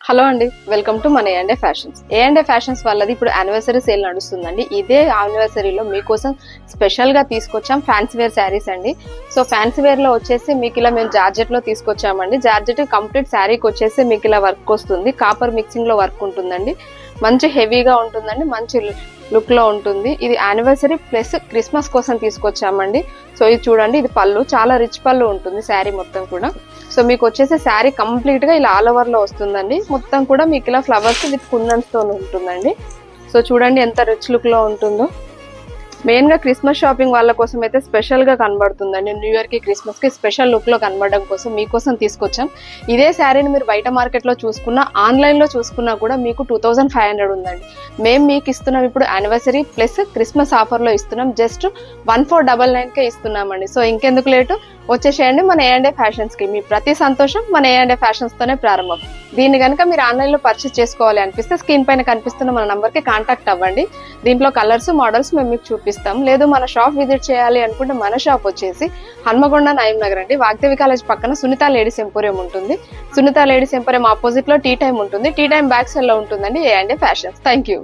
Hello అండి, welcome to మన ఏ&ఏ fashions. ఏ&ఏ fashions వాళ్ళది ఇప్పుడు యానివర్సరీ సేల్ నడుస్తుందండి. ఇదే యానివర్సరీలో మీకోసం స్పెషల్ గా తీసుకొచ్చాం ఫ్యాన్సీ వేర్ శారీస్ అండి. సో ఫ్యాన్సీ వేర్ లో వచ్చేసి మీకు ఇలా మేము జార్జెట్ లో తీసుకొచ్చామండి. జార్జెట్ కంప్లీట్ శారీకి వచ్చేసి మీకు ఇలా వర్క్ వస్తుంది, కాపర్ మిక్సింగ్ లో వర్క్ ఉంటుందండి. మంచి హెవీగా ఉంటుందండి, మంచి లుక్ లో ఉంటుంది. ఇది యానివర్సరీ ప్లస్ క్రిస్మస్ కోసం తీసుకొచ్చామండి. సో ఇది చూడండి, ఇది పళ్ళు చాలా రిచ్ పళ్ళు ఉంటుంది శారీ మొత్తం కూడా. సో మీకు వచ్చేసి శారీ కంప్లీట్ గా ఇలా ఆల్ ఓవర్ లో వస్తుందండి. మొత్తం కూడా మీకు ఇలా ఫ్లవర్స్ విత్ కుందన్స్ తో ఉంటుందండి. సో చూడండి ఎంత రిచ్ లుక్ లో ఉంటుందో. మెయిన్ గా క్రిస్మస్ షాపింగ్ వాళ్ళ కోసం అయితే స్పెషల్ గా కనబడుతుందండి. న్యూ ఇయర్ కి క్రిస్మస్ కి స్పెషల్ లుక్ లో కనబడడం కోసం మీకోసం తీసుకొచ్చాం. ఇదే శారీని మీరు బయట మార్కెట్ లో చూసుకున్నా, ఆన్లైన్ లో చూసుకున్నా కూడా మీకు 2500 ఉందండి. మేము మీకు ఇస్తున్నాం ఇప్పుడు యానివర్సరీ ప్లస్ క్రిస్మస్ ఆఫర్ లో ఇస్తున్నాం. జస్ట్ 1499 కే ఇస్తున్నామండి. సో ఇంకెందుకు లేటు, వచ్చేసేయండి మన ఏ&ఏ ఫ్యాషన్స్ కి. మీ ప్రతి సంతోషం మన ఏ&ఏ ఫ్యాషన్స్ తోనే ప్రారంభం. దీన్ని కనుక మీరు ఆన్లైన్ లో పర్చేస్ చేసుకోవాలి అనిపిస్తే స్క్రీన్ పైన కనిపిస్తున్న మన నంబర్ కి కాంటాక్ట్ అవ్వండి. దీంట్లో కలర్స్ మోడల్స్ మేము మీకు చూపిస్తాం. లేదు మన షాప్ విజిట్ చేయాలి అనుకుంటే మన షాప్ వచ్చేసి హన్మకొండ నయం నగర్ అండి. వాగ్దేవి కాలేజ్ పక్కన సునీత లేడీస్ ఎంపోరియం ఉంటుంది. సునీత లేడీస్ ఎంపోరియం ఆపోజిట్ లో టీ టైం ఉంటుంది. టీ టైం బ్యాక్ సైడ్ లో ఉంటుందండి ఏ&ఏ ఫ్యాషన్స్. Thank you.